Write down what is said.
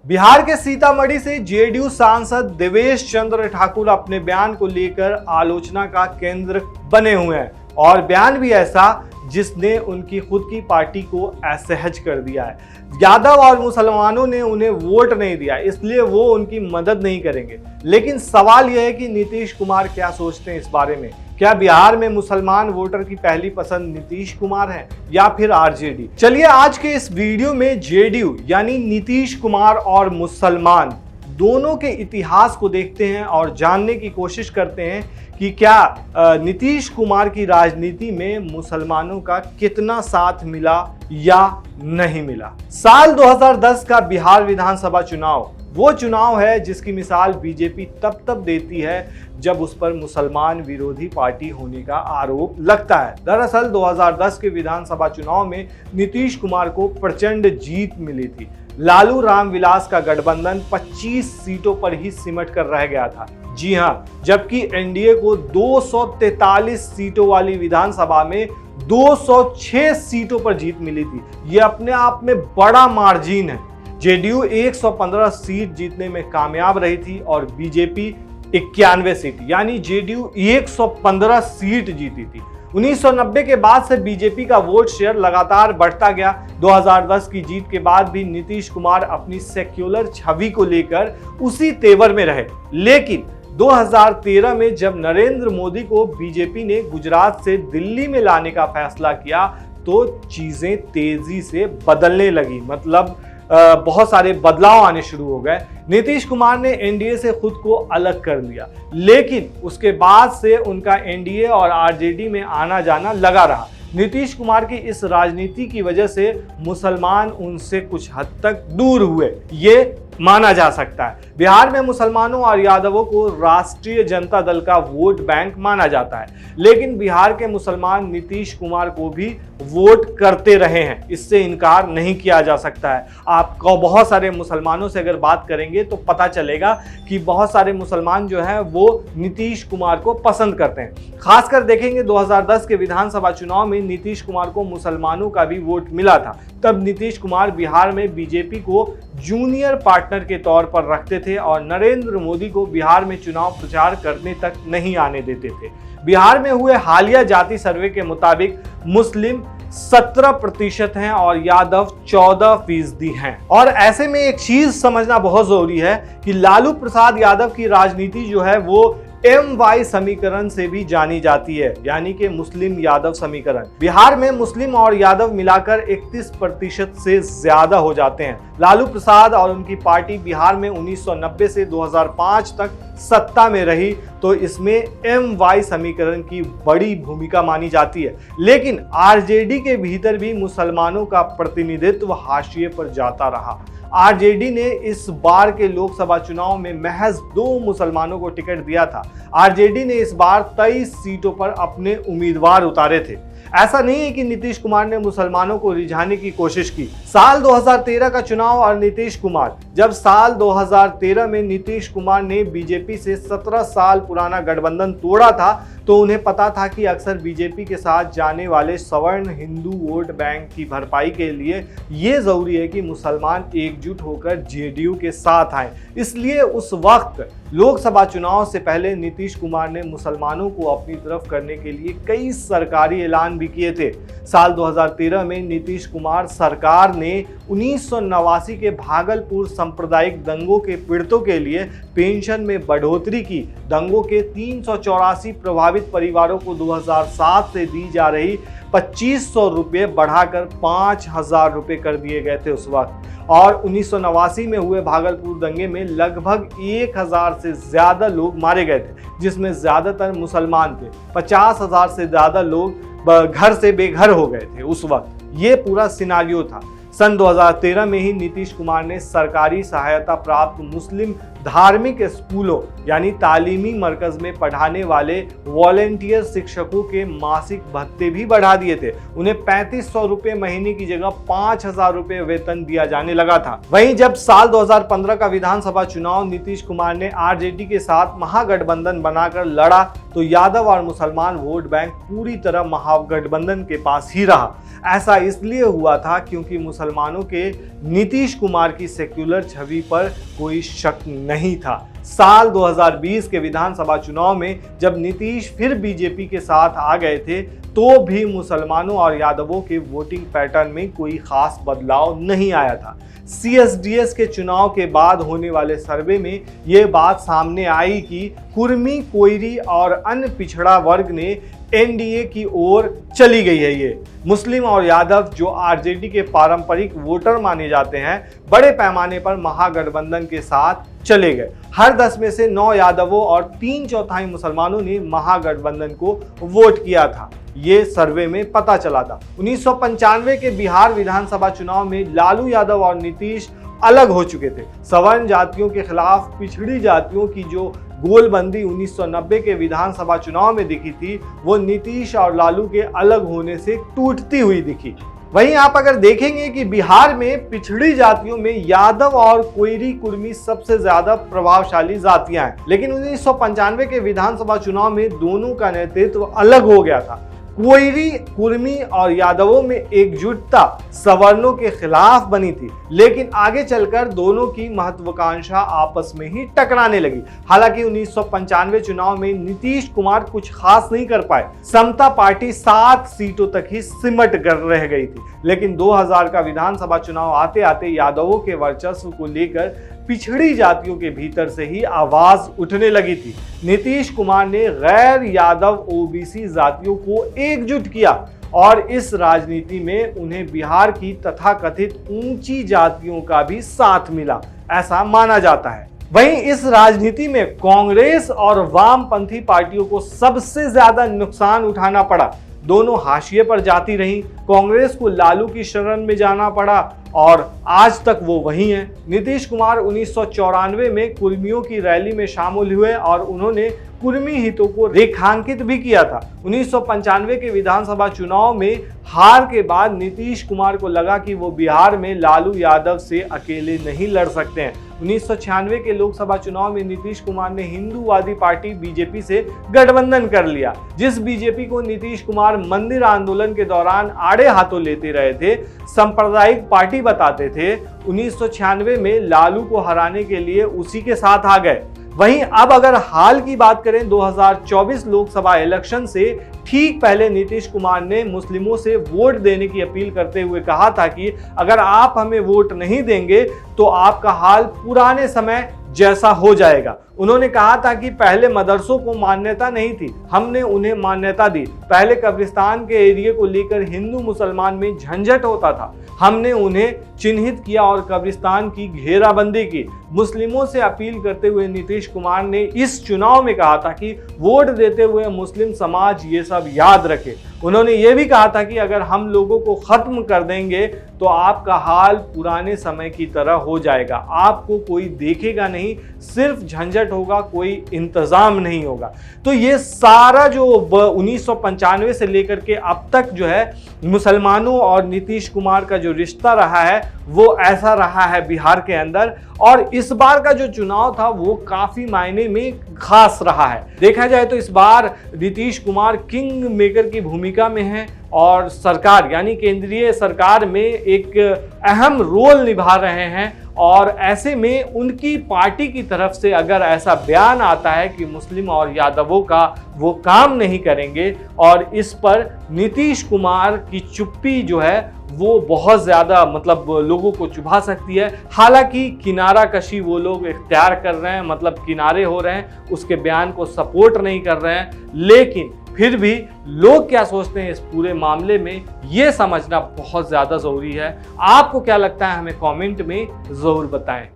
बिहार के सीतामढ़ी से जेडीयू सांसद देवेश चंद्र ठाकुर अपने बयान को लेकर आलोचना का केंद्र बने हुए हैं और बयान भी ऐसा जिसने उनकी खुद की पार्टी को असहज कर दिया है। यादव और मुसलमानों ने उन्हें वोट नहीं दिया, इसलिए वो उनकी मदद नहीं करेंगे। लेकिन सवाल यह है कि नीतीश कुमार क्या सोचते हैं इस बारे में। क्या बिहार में मुसलमान वोटर की पहली पसंद नीतीश कुमार है या फिर आरजेडी? चलिए आज के इस वीडियो में जेडीयू यानी नीतीश कुमार और मुसलमान दोनों के इतिहास को देखते हैं और जानने की कोशिश करते हैं कि क्या नीतीश कुमार की राजनीति में मुसलमानों का कितना साथ मिला या नहीं मिला। साल 2010 का बिहार विधानसभा चुनाव वो चुनाव है जिसकी मिसाल बीजेपी तब देती है जब उस पर मुसलमान विरोधी पार्टी होने का आरोप लगता है। दरअसल 2010 के विधानसभा चुनाव में नीतीश कुमार को प्रचंड जीत मिली थी। लालू रामविलास का गठबंधन 25 सीटों पर ही सिमट कर रह गया था। जी हां, जबकि एनडीए को 243 सीटों वाली विधानसभा में 206 सीटों पर जीत मिली थी। यह अपने आप में बड़ा मार्जिन है। जेडीयू 115 सीट जीतने में कामयाब रही थी और बीजेपी 91 सीट, यानी जेडीयू 115 सीट जीती थी। 1990 के बाद से बीजेपी का वोट शेयर लगातार बढ़ता गया। 2010 की जीत के बाद भी नीतीश कुमार अपनी सेक्युलर छवि को लेकर उसी तेवर में रहे। लेकिन 2013 में जब नरेंद्र मोदी को बीजेपी ने गुजरात से दिल्ली में लाने का फैसला किया तो चीजें तेजी से बदलने लगी। मतलब बहुत सारे बदलाव आने शुरू हो गए। नीतीश कुमार ने एनडीए से खुद को अलग कर लिया, लेकिन उसके बाद से उनका एनडीए और आरजेडी में आना जाना लगा रहा। नीतीश कुमार की इस राजनीति की वजह से मुसलमान उनसे कुछ हद तक दूर हुए, ये माना जा सकता है। बिहार में मुसलमानों और यादवों को राष्ट्रीय जनता दल का वोट बैंक माना जाता है, लेकिन बिहार के मुसलमान नीतीश कुमार को भी वोट करते रहे हैं, इससे इनकार नहीं किया जा सकता है। आपको बहुत सारे मुसलमानों से अगर बात करेंगे तो पता चलेगा कि बहुत सारे मुसलमान जो हैं वो नीतीश कुमार को पसंद करते हैं। खासकर देखेंगे 2010 के विधानसभा चुनाव में नीतीश कुमार को मुसलमानों का भी वोट मिला था। तब नीतीश कुमार बिहार में बीजेपी को जूनियर पार्टनर के तौर पर रखते थे और नरेंद्र मोदी को बिहार में चुनाव प्रचार करने तक नहीं आने देते थे। बिहार में हुए हालिया जाति सर्वे के मुताबिक मुस्लिम 17% हैं और यादव 14% हैं। और ऐसे में एक चीज समझना बहुत जरूरी है कि लालू प्रसाद यादव की राजनीति जो है वो MY समीकरण से भी जानी जाती है, यानी कि मुस्लिम यादव समीकरण। बिहार में मुस्लिम और यादव मिलाकर 31% से ज्यादा हो जाते हैं। लालू प्रसाद और उनकी पार्टी बिहार में 1990 से 2005 तक सत्ता में रही तो इसमें MY समीकरण की बड़ी भूमिका मानी जाती है। लेकिन आरजेडी के भीतर भी मुसलमानों का प्रतिनिधित्व हाशिए पर जाता रहा। आरजेडी ने इस बार के लोकसभा चुनाव में महज 2 मुसलमानों को टिकट दिया था। आरजेडी ने इस बार 23 सीटों पर अपने उम्मीदवार उतारे थे। ऐसा नहीं है कि नीतीश कुमार ने मुसलमानों को रिझाने की कोशिश की। साल 2013 का चुनाव और नीतीश कुमार, जब साल 2013 में नीतीश कुमार ने बीजेपी से 17 साल पुराना गठबंधन तोड़ा था तो उन्हें पता था कि अक्सर बीजेपी के साथ जाने वाले सवर्ण हिंदू वोट बैंक की भरपाई के लिए ये जरूरी है कि मुसलमान एकजुट होकर जेडीयू के साथ आए। इसलिए उस वक्त लोकसभा चुनाव से पहले नीतीश कुमार ने मुसलमानों को अपनी तरफ करने के लिए कई सरकारी ऐलान भी किए थे। साल 2013 में नीतीश कुमार सरकार ने 1989 के भागलपुर सांप्रदायिक दंगों के पीड़ितों के लिए पेंशन में बढ़ोतरी की। दंगों के 384 प्रभावित परिवारों को 2007 से दी जा रही 2500 रुपये बढ़ाकर 5000 रुपये कर दिए गए थे उस वक्त। और 1989 में हुए भागलपुर दंगे में लगभग 1000 से ज्यादा लोग मारे गए थे, जिसमें ज्यादातर मुसलमान थे। 50,000 से ज्यादा लोग घर से बेघर हो गए थे उस वक्त। ये पूरा सिनारियो था। सन 2013 में ही नीतीश कुमार ने सरकारी सहायता प्राप्त मुस्लिम धार्मिक स्कूलों यानी तालीमी मरकज में पढ़ाने वाले वॉलेंटियर शिक्षकों के मासिक भत्ते भी बढ़ा दिए थे। उन्हें 3500 रुपए महीने की जगह 5000 रुपए वेतन दिया जाने लगा था। वहीं जब साल 2015 का विधानसभा चुनाव नीतीश कुमार ने आरजेडी के साथ महागठबंधन बनाकर लड़ा तो यादव और मुसलमान वोट बैंक पूरी तरह महागठबंधन के पास ही रहा। ऐसा इसलिए हुआ था क्योंकि मुसलमानों के नीतीश कुमार की सेक्युलर छवि पर कोई शक नहीं था। साल 2020 के विधानसभा चुनाव में जब नीतीश फिर बीजेपी के साथ आ गए थे तो भी मुसलमानों और यादवों के वोटिंग पैटर्न में कोई खास बदलाव नहीं आया था। CSDS के चुनाव के बाद होने वाले सर्वे में ये बात सामने आई कि कुर्मी, कोयरी और अन्य पिछड़ा वर्ग ने एनडीए की ओर चली गई है। ये मुस्लिम और यादव जो आरजेडी के पारंपरिक वोटर माने जाते हैं, बड़े पैमाने पर महागठबंधन के साथ चले गए। हर 10 में से 9 यादवों और 3/4 मुसलमानों ने महागठबंधन को वोट किया था। ये सर्वे में पता चला था। 1995 के बिहार विधानसभा चुनाव में लालू यादव और नीतीश अलग हो चुके थे। सवर्ण जातियों के खिलाफ पिछड़ी जातियों की जो गोलबंदी 1990 के विधानसभा चुनाव में दिखी थी, वो नीतीश और लालू के अलग होने से टूटती हुई दिखी। वहीं आप अगर देखेंगे कि बिहार में पिछड़ी जातियों में यादव और कोयरी, कुर्मी सबसे ज्यादा प्रभावशाली जातियां हैं, लेकिन 1995 के विधानसभा चुनाव में दोनों का नेतृत्व अलग हो गया था। कोयरी, कुर्मी और यादवों में एकजुटता सवर्णों के खिलाफ बनी थी, लेकिन आगे चलकर दोनों की महत्वाकांक्षा आपस में ही टकराने लगी। हालांकि 1995 चुनाव में नीतीश कुमार कुछ खास नहीं कर पाए। समता पार्टी 7 सीटों तक ही सिमट कर रह गई थी, लेकिन 2000 का विधानसभा चुनाव आते आते यादवों के वर्चस्व को लेकर पिछड़ी जातियों के भीतर से ही आवाज उठने लगी थी। नीतीश कुमार ने गैर यादव ओबीसी जातियों को एकजुट किया और इस राजनीति में उन्हें बिहार की तथाकथित ऊंची जातियों का भी साथ मिला, ऐसा माना जाता है। वहीं इस राजनीति में कांग्रेस और वामपंथी पार्टियों को सबसे ज्यादा नुकसान उठाना पड़ा। दोनों हाशिए पर जाती रहीं। कांग्रेस को लालू की शरण में जाना पड़ा और आज तक वो वही हैं। नीतीश कुमार 1994 में कुर्मियों की रैली में शामिल हुए और उन्होंने कुर्मी हितों को रेखांकित भी किया था। 1995 के विधानसभा चुनाव में हार के बाद नीतीश कुमार को लगा कि वो बिहार में लालू यादव से अकेले नहीं लड़ सकते हैं। 1996 के लोकसभा चुनाव में नीतीश कुमार ने हिंदूवादी पार्टी बीजेपी से गठबंधन कर लिया। जिस बीजेपी को नीतीश कुमार मंदिर आंदोलन के दौरान आड़े हाथों लेते रहे थे, सांप्रदायिक पार्टी बताते थे, 1996 में लालू को हराने के लिए उसी के साथ आ गए। वहीं अब अगर हाल की बात करें 2024 लोकसभा इलेक्शन से ठीक पहले नीतीश कुमार ने मुस्लिमों से वोट देने की अपील करते हुए कहा था कि अगर आप हमें वोट नहीं देंगे तो आपका हाल पुराने समय जैसा हो जाएगा। उन्होंने कहा था कि पहले मदरसों को मान्यता नहीं थी, हमने उन्हें मान्यता दी। पहले कब्रिस्तान के एरिया को लेकर हिंदू मुसलमान में झंझट होता था, हमने उन्हें चिन्हित किया और कब्रिस्तान की घेराबंदी की। मुस्लिमों से अपील करते हुए नीतीश कुमार ने इस चुनाव में कहा था कि वोट देते हुए मुस्लिम समाज ये सब याद रखे। उन्होंने ये भी कहा था कि अगर हम लोगों को खत्म कर देंगे तो आपका हाल पुराने समय की तरह हो जाएगा, आपको कोई देखेगा नहीं, सिर्फ झंझट होगा, कोई इंतजाम नहीं होगा। तो ये सारा जो 1995 से लेकर के अब तक जो है मुसलमानों और नीतीश कुमार का जो रिश्ता रहा है वो ऐसा रहा है बिहार के अंदर। और इस बार का जो चुनाव था वो काफी मायने में खास रहा है। देखा जाए तो इस बार नीतीश कुमार किंग मेकर की भूमिका में है और सरकार यानी केंद्रीय सरकार में एक अहम रोल निभा रहे हैं। और ऐसे में उनकी पार्टी की तरफ से अगर ऐसा बयान आता है कि मुस्लिम और यादवों का वो काम नहीं करेंगे और इस पर नीतीश कुमार की चुप्पी जो है वो बहुत ज़्यादा मतलब लोगों को चुभा सकती है। हालांकि किनारा कशी वो लोग इख्तियार कर रहे हैं, मतलब किनारे हो रहे हैं, उसके बयान को सपोर्ट नहीं कर रहे हैं, लेकिन फिर भी लोग क्या सोचते हैं इस पूरे मामले में ये समझना बहुत ज़्यादा ज़रूरी है। आपको क्या लगता है हमें कमेंट में ज़रूर बताएं।